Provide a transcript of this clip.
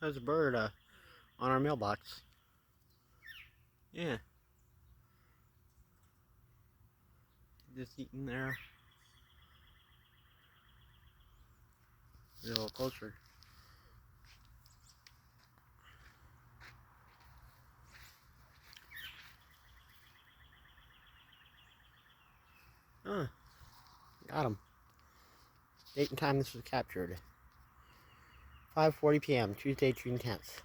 There's a bird on our mailbox. Yeah. Just eating there. A little closer. Huh. Got him. Date and time this was captured. 5:40 p.m. Tuesday, June 10th.